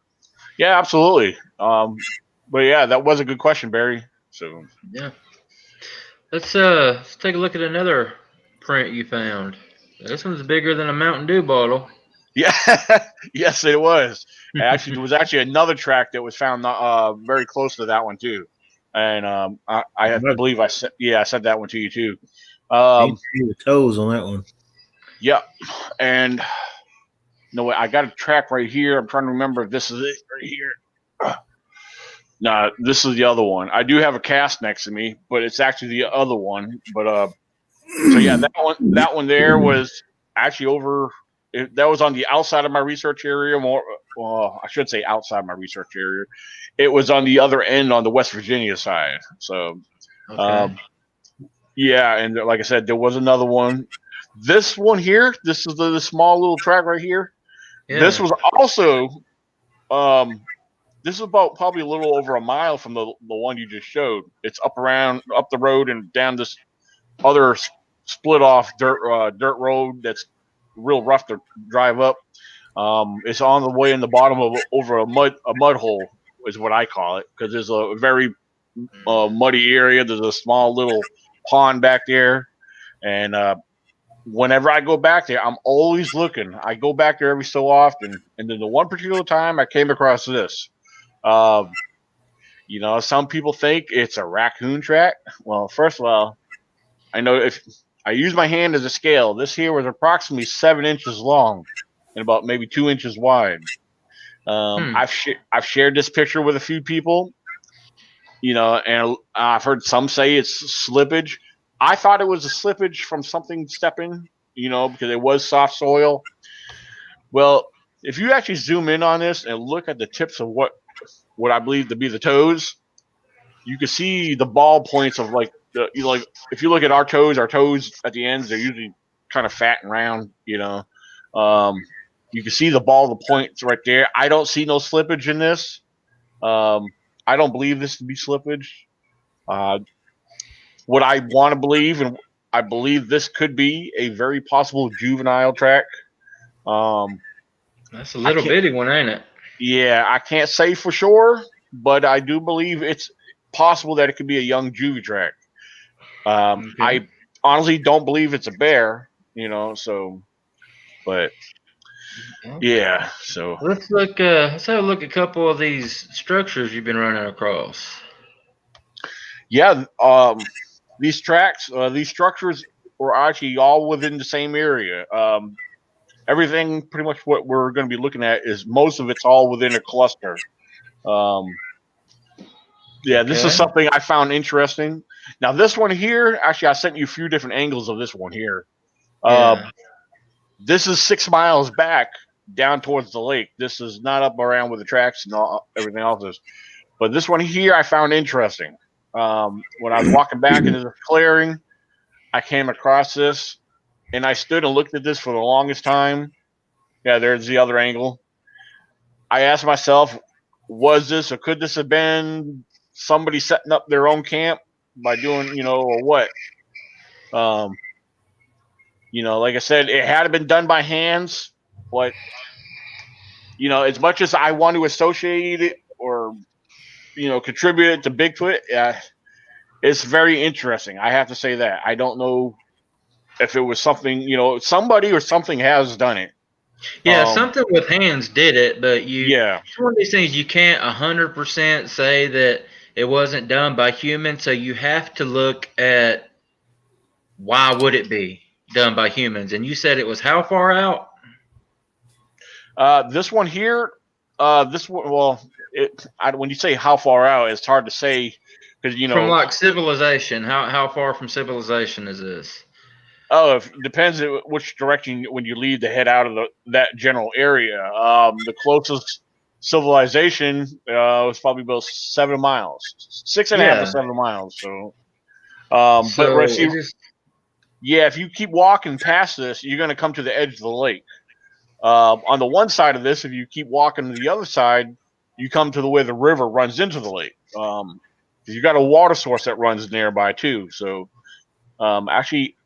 yeah, absolutely. But yeah, that was a good question, Barry. So Yeah. Let's take a look at another print you found. This one's bigger than a Mountain Dew bottle. yeah, yes, it was. Actually, there was actually another track that was found very close to that one too, and I believe I said that one to you too. The toes on that one. Yeah, and no, I got a track right here. I'm trying to remember if this is it right here. No, this is the other one. I do have a cast next to me, but it's actually the other one. But so yeah, that one there was actually over. That was on the outside of my research area. Well, I should say outside my research area. It was on the other end, on the West Virginia side. So, Okay. yeah, and like I said, there was another one. This one here, this is the small little track right here. Yeah. This was also, this is about probably a little over a mile from the one you just showed. It's up the road and down this other split off dirt road that's real rough to drive up. It's on the way in the bottom of over a mud hole is what I call it, because there's a very muddy area. There's a small little pond back there, and whenever I go back there, I'm always looking. I go back there every so often, and then the one particular time I came across this. Some people think it's a raccoon track. Well, first of all, I know if I use my hand as a scale, this here was approximately 7 inches long and about maybe 2 inches wide. I've shared this picture with a few people, and I've heard some say it's slippage. I thought it was a slippage from something stepping, because it was soft soil. Well, if you actually zoom in on this and look at the tips of what I believe to be the toes, you can see the ball points of if you look at our toes at the ends, they're usually kind of fat and round, you can see the points right there. I don't see no slippage in this. I don't believe this to be slippage. What I want to believe, and I believe this could be a very possible juvenile track. That's a little bitty one, ain't it? Yeah, I can't say for sure, but I do believe it's possible that it could be a young juvie track. Okay. I honestly don't believe it's a bear, but yeah. So let's look. Let's have a look at a couple of these structures you've been running across. Yeah, these tracks, these structures were actually all within the same area. Everything, pretty much what we're going to be looking at is most of it's all within a cluster. Yeah, this is something I found interesting. Now, this one here, actually, I sent you a few different angles of this one here. This is 6 miles back down towards the lake. This is not up around with the tracks and everything else is. But this one here I found interesting. When I was walking back into the clearing, I came across this, and I stood and looked at this for the longest time. Yeah, there's the other angle. I asked myself, was this or could this have been somebody setting up their own camp by doing, or what? Like I said, it had been done by hands, but, as much as I want to associate it or, contribute it to Bigfoot, it's very interesting. I have to say that. I don't know if it was something, somebody or something has done it. Yeah, something with hands did it, but Yeah. it's one of these things you can't 100% say that it wasn't done by humans. So you have to look at why would it be done by humans. And you said it was how far out? This one here, this one, well, when you say how far out, it's hard to say because From like civilization. How far from civilization is this? Oh, it depends on which direction when you leave to head out of that general area. The closest civilization was probably about 7 miles, 6.5 to Yeah. 7 miles. So, So but see, yeah, if you keep walking past this, you're going to come to the edge of the lake. On the one side of this, if you keep walking to the other side, you come to where the river runs into the lake. You got a water source that runs nearby too. So, actually,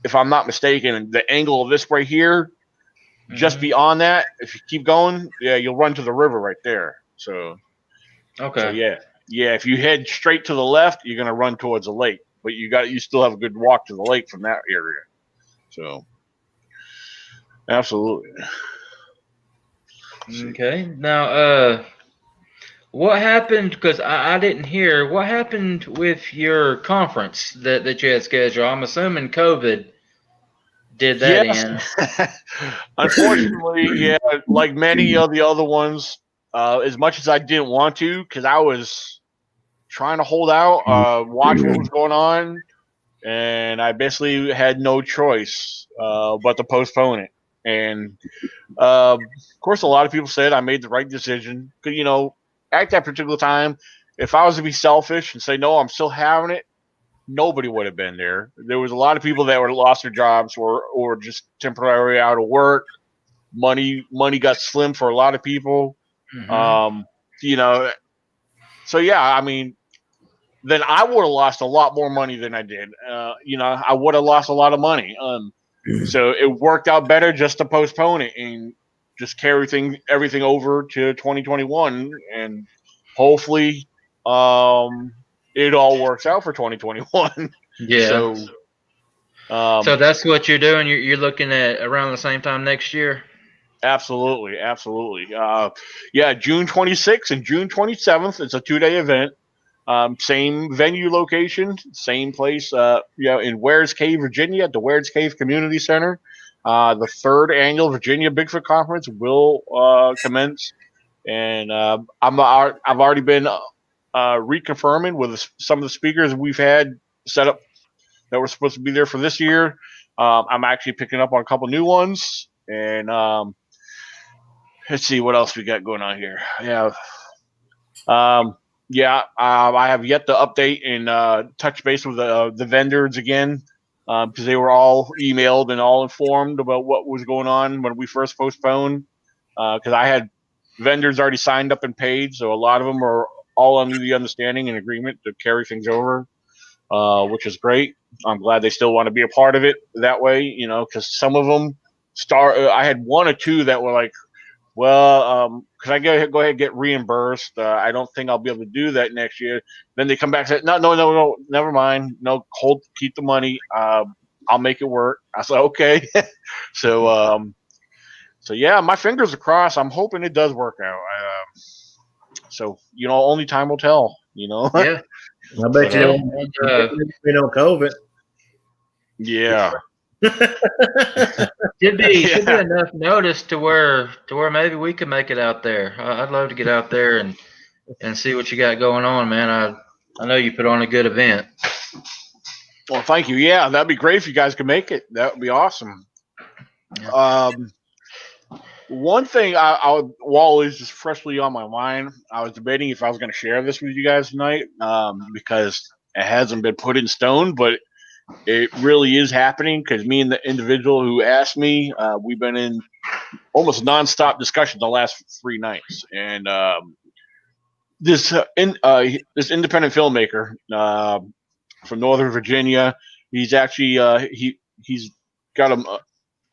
if I'm not mistaken, the angle of this right here, just beyond that, if you keep going, yeah, you'll run to the river right there. So okay. yeah. If you head straight to the left, you're gonna run towards the lake, but you still have a good walk to the lake from that area. So absolutely. Okay. Now, what happened? Because I didn't hear. What happened with your conference that you had scheduled? I'm assuming COVID did that Yes. in. Unfortunately, yeah, like many of the other ones, as much as I didn't want to, because I was trying to hold out, watch what was going on, and I basically had no choice but to postpone it. And of course, a lot of people said I made the right decision. Because at that particular time, if I was to be selfish and say no, I'm still having it, nobody would have been there. There was a lot of people that were lost their jobs or just temporarily out of work. Money got slim for a lot of people. Mm-hmm. You know, so yeah, I mean, then I would have lost a lot more money than I did. I would have lost a lot of money. So it worked out better just to postpone it and just carry everything over to 2021, and hopefully, it all works out for 2021. Yeah. So, So that's what you're doing. You're looking at around the same time next year. absolutely. Yeah, June 26th and June 27th. It's a 2-day event. Same venue location, same place. In Wares Cave, Virginia, at the Wares Cave Community Center. The third annual Virginia Bigfoot Conference will commence, and I've already been reconfirming with some of the speakers we've had set up that were supposed to be there for this year. I'm actually picking up on a couple new ones, and let's see what else we got going on here. Yeah. I have yet to update and touch base with the vendors again because they were all emailed and all informed about what was going on when we first postponed. Because I had vendors already signed up and paid, so a lot of them are all under the understanding and agreement to carry things over, which is great. I'm glad they still want to be a part of it that way, because some of them I had one or two that were like, well, could I go ahead and get reimbursed? I don't think I'll be able to do that next year. Then they come back and say, no, never mind. No, keep the money. I'll make it work. I said, okay. So, yeah, my fingers are crossed. I'm hoping it does work out. So, only time will tell, Yeah. I bet you Yeah. don't COVID. Yeah. Should be enough notice to where maybe we could make it out there. I'd love to get out there and see what you got going on, man. I know you put on a good event. Well, thank you. Yeah, that'd be great if you guys could make it. That would be awesome. Yeah. One thing while it's just freshly on my mind, I was debating if I was going to share this with you guys tonight, because it hasn't been put in stone, but it really is happening because me and the individual who asked me, we've been in almost nonstop discussion the last 3 nights, and this independent filmmaker from Northern Virginia, he's actually he's got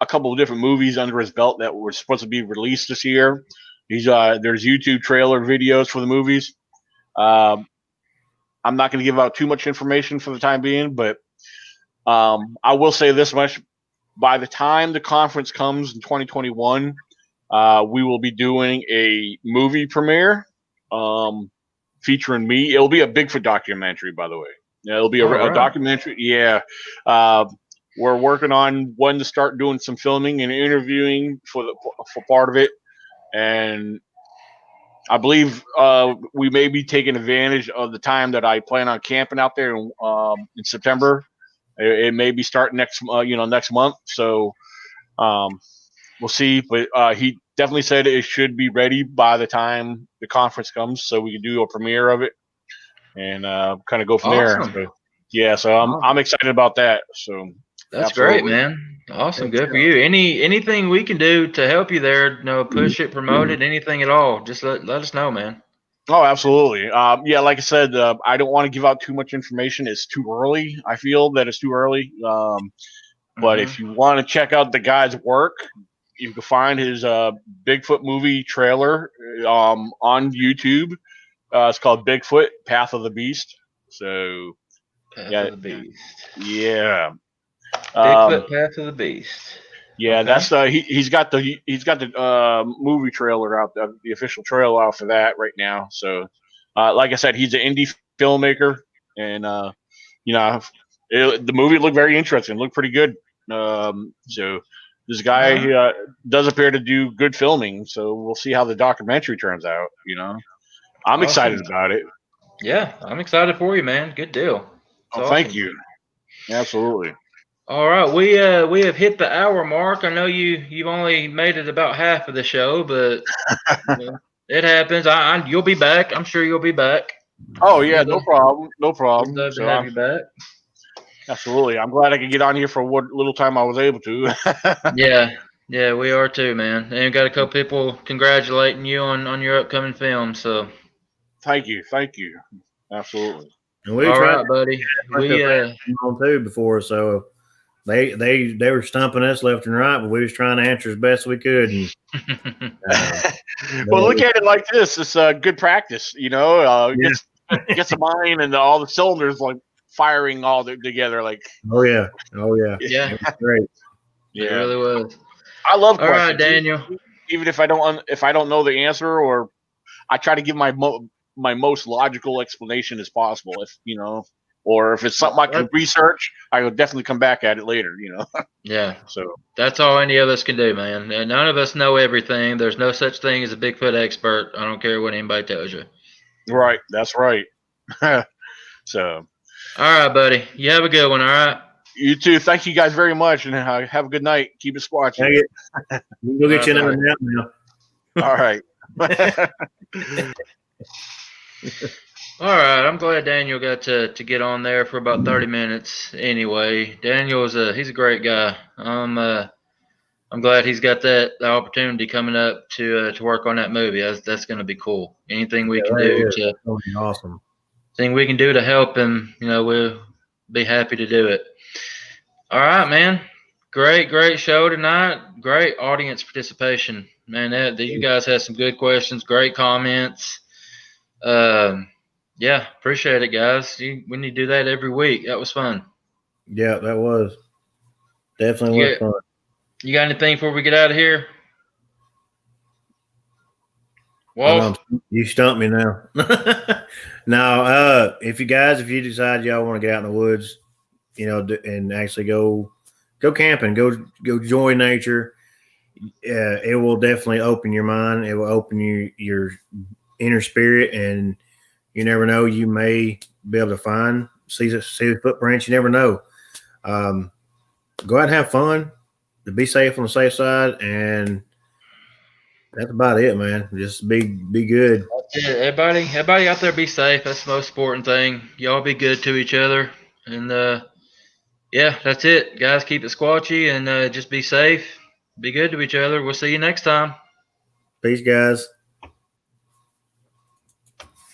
a couple of different movies under his belt that were supposed to be released this year. There's YouTube trailer videos for the movies. I'm not going to give out too much information for the time being, but I will say this much: by the time the conference comes in 2021, we will be doing a movie premiere featuring me. It'll be a Bigfoot documentary, by the way. Yeah, it'll be a documentary. Yeah. We're working on when to start doing some filming and interviewing for part of it. And I believe we may be taking advantage of the time that I plan on camping out there in September. It may be starting next month. So we'll see. But he definitely said it should be ready by the time the conference comes, so we can do a premiere of it and kind of go from there. So, yeah, so I'm excited about that. So that's great, man. Awesome, good for you. Anything we can do to help you there? Push it, promote it, anything at all. Just let us know, man. Oh, absolutely. Yeah, like I said, I don't want to give out too much information. It's too early. I feel that it's too early. But if you want to check out the guy's work, you can find his Bigfoot movie trailer on YouTube. It's called Bigfoot: Path of the Beast. So, Path of the Beast. Yeah. Bigfoot: Path of the Beast. Yeah, okay. That's he's got the movie trailer out, the official trailer out for that right now. So, like I said, he's an indie filmmaker, and the movie looked very interesting. It looked pretty good. So this guy does appear to do good filming. So we'll see how the documentary turns out. I'm excited about it. Yeah, I'm excited for you, man. Good deal. Thank you. Absolutely. All right, we have hit the hour mark. I know you've only made it about half of the show, but it happens. You'll be back. I'm sure you'll be back. Oh yeah, no problem. We'd love to have you back. Absolutely. I'm glad I could get on here for what little time I was able to. Yeah, we are too, man. And we got a couple people congratulating you on your upcoming film. So thank you. Absolutely. And we all right, buddy. We on too before, so they were stumping us left and right, but we was trying to answer as best we could. And, well, look at it like this: it's good practice, gets the mind and all the cylinders like firing all together. Like, oh yeah, great. Yeah, it really was. I love all questions. Right, Daniel. Even if I don't know the answer, or I try to give my most logical explanation as possible. Or if it's something I can research, I will definitely come back at it later, Yeah. So that's all any of us can do, man. And none of us know everything. There's no such thing as a Bigfoot expert. I don't care what anybody tells you. Right. That's right. So. All right, buddy. You have a good one, all right? You too. Thank you guys very much, and have a good night. Keep it squatching. We'll get you another nap now. All right. All right, I'm glad Daniel got to get on there for about 30 minutes. Anyway, Daniel he's a great guy. I'm glad he's got the opportunity coming up to work on that movie. That's going to be cool. Anything we can do that'll be awesome. Thing we can do to help him, we'll be happy to do it. All right, man. Great show tonight. Great audience participation, man. You guys had some good questions, great comments. Yeah, appreciate it, guys. We need to do that every week. That was fun. Yeah, that was definitely was fun. You got anything before we get out of here? Well, you stumped me now. Now, if you decide y'all want to get out in the woods, and actually go camping, go join nature, it will definitely open your mind. It will open your inner spirit, and you never know, you may be able to see the footprints. You never know. Go out and have fun. To be safe on the safe side, and that's about it, man. Just be good. That's it. Everybody out there, be safe. That's the most important thing. Y'all be good to each other, and yeah, that's it, guys. Keep it squatchy and just be safe. Be good to each other. We'll see you next time. Peace, guys.